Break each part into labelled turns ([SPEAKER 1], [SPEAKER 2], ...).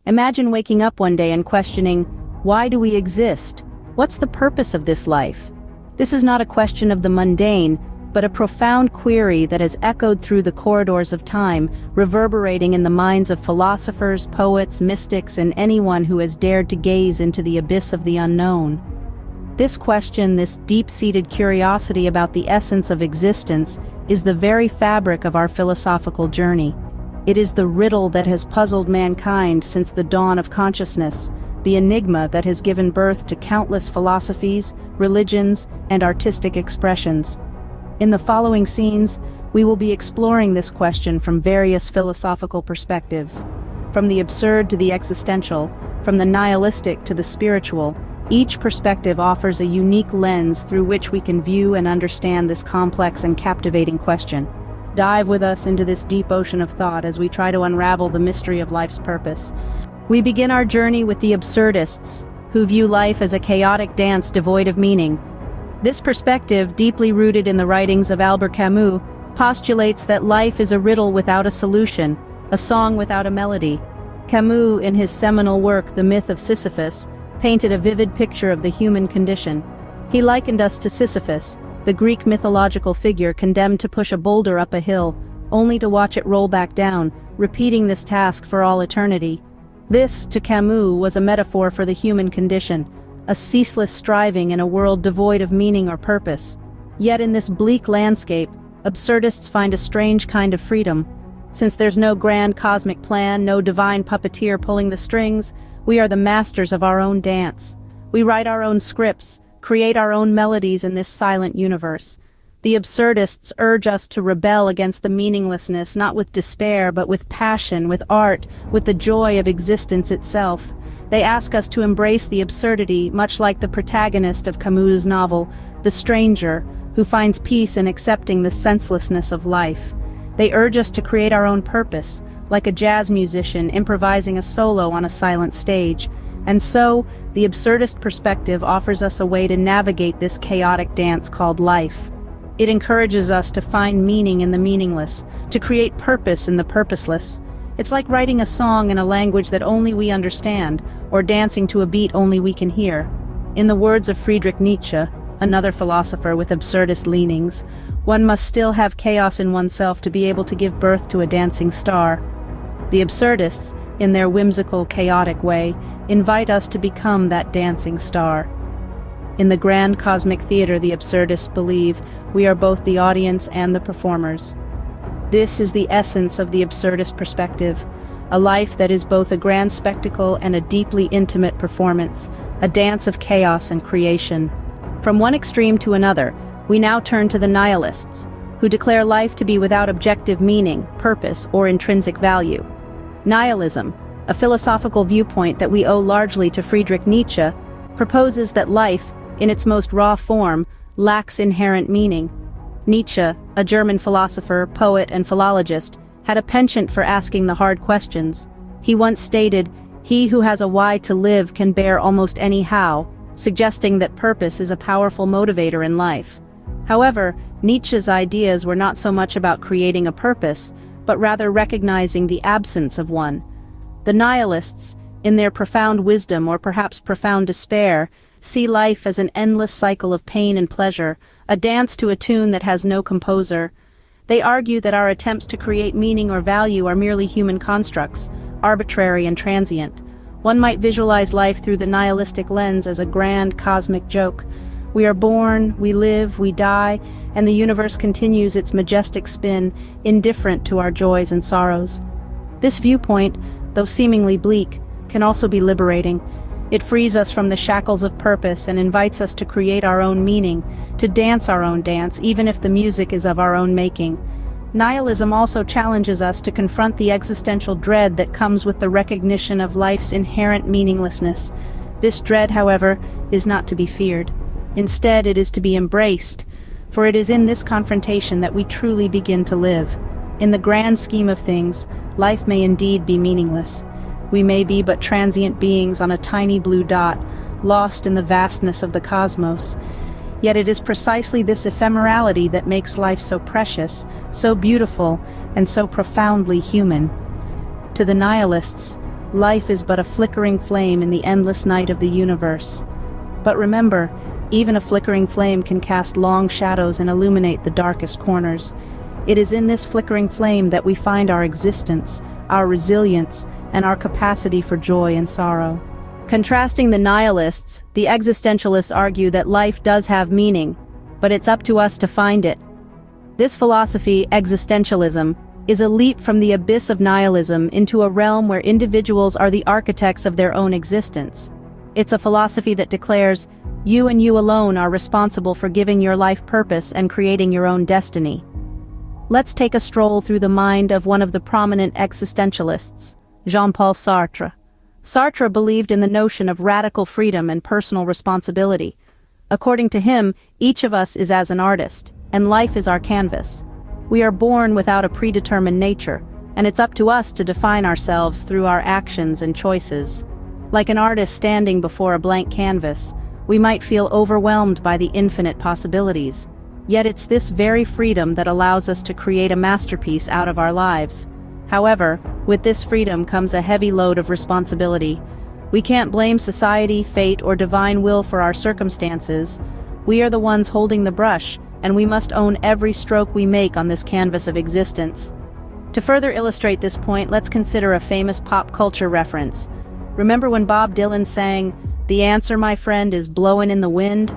[SPEAKER 1] Imagine waking up one day and questioning, why do we exist? What's the purpose of this life? This is not a question of the mundane, but a profound query that has echoed through the corridors of time, reverberating in the minds of philosophers, poets, mystics, and anyone who has dared to gaze into the abyss of the unknown. This question, this deep-seated curiosity about the essence of existence, is the very fabric of our philosophical journey. It is the riddle that has puzzled mankind since the dawn of consciousness, the enigma that has given birth to countless philosophies, religions, and artistic expressions. In the following scenes, we will be exploring this question from various philosophical perspectives. From the absurd to the existential, from the nihilistic to the spiritual, each perspective offers a unique lens through which we can view and understand this complex and captivating question. Dive with us into this deep ocean of thought as we try to unravel the mystery of life's purpose. We begin our journey with the absurdists, who view life as a chaotic dance devoid of meaning. This perspective, deeply rooted in the writings of Albert Camus, postulates that life is a riddle without a solution, a song without a melody. Camus, in his seminal work The Myth of Sisyphus, painted a vivid picture of the human condition. He likened us to Sisyphus, the Greek mythological figure condemned to push a boulder up a hill, only to watch it roll back down, repeating this task for all eternity. This, to Camus, was a metaphor for the human condition, a ceaseless striving in a world devoid of meaning or purpose. Yet in this bleak landscape, absurdists find a strange kind of freedom. Since there's no grand cosmic plan, no divine puppeteer pulling the strings, we are the masters of our own dance. We write our own scripts, create our own melodies in this silent universe. The absurdists urge us to rebel against the meaninglessness, not with despair, but with passion, with art, with the joy of existence itself. They ask us to embrace the absurdity, much like the protagonist of Camus' novel, The Stranger, who finds peace in accepting the senselessness of life. They urge us to create our own purpose, like a jazz musician improvising a solo on a silent stage. And so, the absurdist perspective offers us a way to navigate this chaotic dance called life. It encourages us to find meaning in the meaningless, to create purpose in the purposeless. It's like writing a song in a language that only we understand, or dancing to a beat only we can hear. In the words of Friedrich Nietzsche, another philosopher with absurdist leanings, one must still have chaos in oneself to be able to give birth to a dancing star. The absurdists, in their whimsical, chaotic way, invite us to become that dancing star. In the grand cosmic theater, the absurdists believe we are both the audience and the performers. This is the essence of the absurdist perspective, a life that is both a grand spectacle and a deeply intimate performance, a dance of chaos and creation. From one extreme to another, we now turn to the nihilists, who declare life to be without objective meaning, purpose, or intrinsic value. Nihilism, a philosophical viewpoint that we owe largely to Friedrich Nietzsche, proposes that life, in its most raw form, lacks inherent meaning. Nietzsche, a German philosopher, poet, and philologist, had a penchant for asking the hard questions. He once stated, "He who has a why to live can bear almost any how," suggesting that purpose is a powerful motivator in life. However, Nietzsche's ideas were not so much about creating a purpose, but rather recognizing the absence of one. The nihilists, in their profound wisdom or perhaps profound despair, see life as an endless cycle of pain and pleasure, a dance to a tune that has no composer. They argue that our attempts to create meaning or value are merely human constructs, arbitrary and transient. One might visualize life through the nihilistic lens as a grand cosmic joke. We are born, we live, we die, and the universe continues its majestic spin, indifferent to our joys and sorrows. This viewpoint, though seemingly bleak, can also be liberating. It frees us from the shackles of purpose and invites us to create our own meaning, to dance our own dance, even if the music is of our own making. Nihilism also challenges us to confront the existential dread that comes with the recognition of life's inherent meaninglessness. This dread, however, is not to be feared. Instead, it is to be embraced, for it is in this confrontation that we truly begin to live. In the grand scheme of things, life may indeed be meaningless. We may be but transient beings on a tiny blue dot, lost in the vastness of the cosmos. Yet it is precisely this ephemerality that makes life so precious, so beautiful, and so profoundly human. To the nihilists, life is but a flickering flame in the endless night of the universe. But remember, even a flickering flame can cast long shadows and illuminate the darkest corners. It is in this flickering flame that we find our existence, our resilience, and our capacity for joy and sorrow. Contrasting the nihilists, the existentialists argue that life does have meaning, but it's up to us to find it. This philosophy, existentialism, is a leap from the abyss of nihilism into a realm where individuals are the architects of their own existence. It's a philosophy that declares, you and you alone are responsible for giving your life purpose and creating your own destiny. Let's take a stroll through the mind of one of the prominent existentialists, Jean-Paul Sartre. Sartre believed in the notion of radical freedom and personal responsibility. According to him, each of us is as an artist, and life is our canvas. We are born without a predetermined nature, and it's up to us to define ourselves through our actions and choices. Like an artist standing before a blank canvas, we might feel overwhelmed by the infinite possibilities. Yet it's this very freedom that allows us to create a masterpiece out of our lives. However, with this freedom comes a heavy load of responsibility. We can't blame society, fate, or divine will for our circumstances. We are the ones holding the brush, and we must own every stroke we make on this canvas of existence. To further illustrate this point, let's consider a famous pop culture reference. Remember when Bob Dylan sang, "The answer, my friend, is blowin' in the wind"?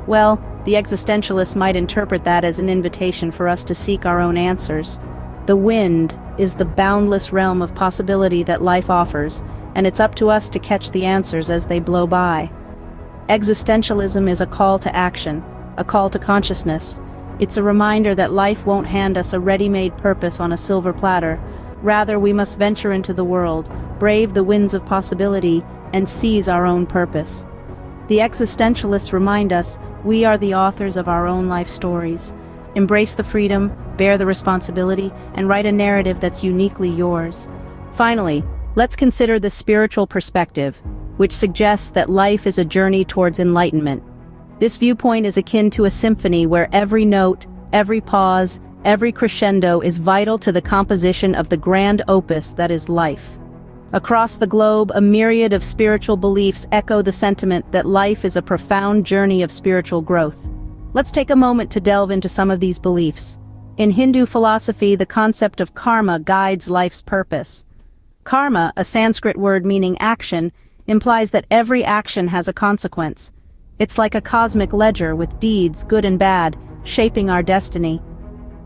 [SPEAKER 1] Well, the existentialists might interpret that as an invitation for us to seek our own answers. The wind is the boundless realm of possibility that life offers, and it's up to us to catch the answers as they blow by. Existentialism is a call to action, a call to consciousness. It's a reminder that life won't hand us a ready-made purpose on a silver platter. Rather, we must venture into the world, brave the winds of possibility, and seize our own purpose. The existentialists remind us we are the authors of our own life stories. Embrace the freedom, bear the responsibility, and write a narrative that's uniquely yours. Finally, let's consider the spiritual perspective, which suggests that life is a journey towards enlightenment. This viewpoint is akin to a symphony where every note, every pause, every crescendo is vital to the composition of the grand opus that is life. Across the globe, a myriad of spiritual beliefs echo the sentiment that life is a profound journey of spiritual growth. Let's take a moment to delve into some of these beliefs. In Hindu philosophy, the concept of karma guides life's purpose. Karma, a Sanskrit word meaning action, implies that every action has a consequence. It's like a cosmic ledger with deeds, good and bad, shaping our destiny.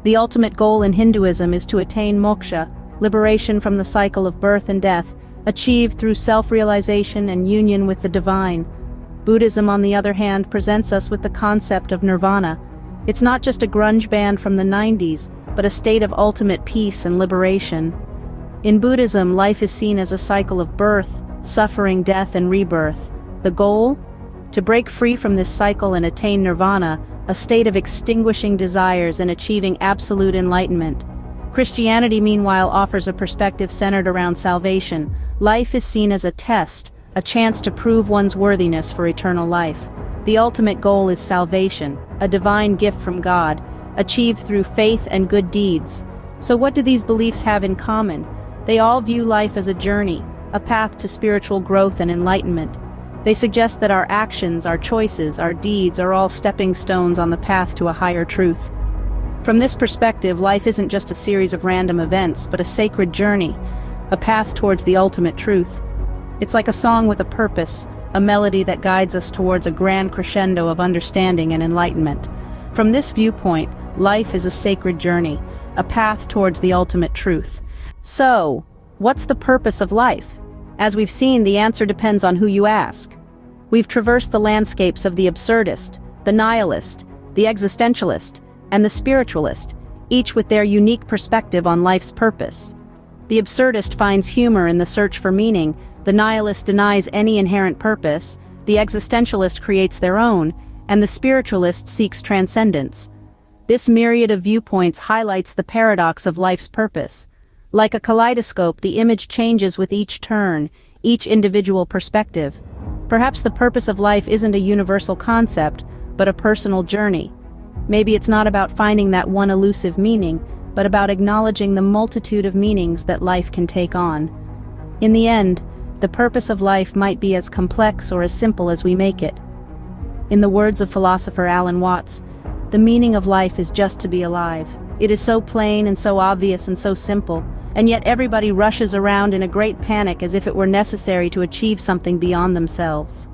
[SPEAKER 1] The ultimate goal in Hinduism is to attain moksha, liberation from the cycle of birth and death, achieved through self-realization and union with the divine. Buddhism, on the other hand, presents us with the concept of nirvana. It's not just a grunge band from the 90s, but a state of ultimate peace and liberation. In Buddhism, life is seen as a cycle of birth, suffering, death, and rebirth. The goal? To break free from this cycle and attain nirvana, a state of extinguishing desires and achieving absolute enlightenment. Christianity, meanwhile, offers a perspective centered around salvation. Life is seen as a test, a chance to prove one's worthiness for eternal life. The ultimate goal is salvation, a divine gift from God, achieved through faith and good deeds. So what do these beliefs have in common? They all view life as a journey, a path to spiritual growth and enlightenment. They suggest that our actions, our choices, our deeds are all stepping stones on the path to a higher truth. From this perspective, life isn't just a series of random events, but a sacred journey, a path towards the ultimate truth. It's like a song with a purpose, a melody that guides us towards a grand crescendo of understanding and enlightenment. From this viewpoint, life is a sacred journey, a path towards the ultimate truth. So, what's the purpose of life? As we've seen, the answer depends on who you ask. We've traversed the landscapes of the absurdist, the nihilist, the existentialist, and the spiritualist, each with their unique perspective on life's purpose. The absurdist finds humor in the search for meaning, the nihilist denies any inherent purpose, the existentialist creates their own, and the spiritualist seeks transcendence. This myriad of viewpoints highlights the paradox of life's purpose. Like a kaleidoscope, the image changes with each turn, each individual perspective. Perhaps the purpose of life isn't a universal concept, but a personal journey. Maybe it's not about finding that one elusive meaning, but about acknowledging the multitude of meanings that life can take on. In the end, the purpose of life might be as complex or as simple as we make it. In the words of philosopher Alan Watts, the meaning of life is just to be alive. It is so plain and so obvious and so simple, and yet everybody rushes around in a great panic as if it were necessary to achieve something beyond themselves.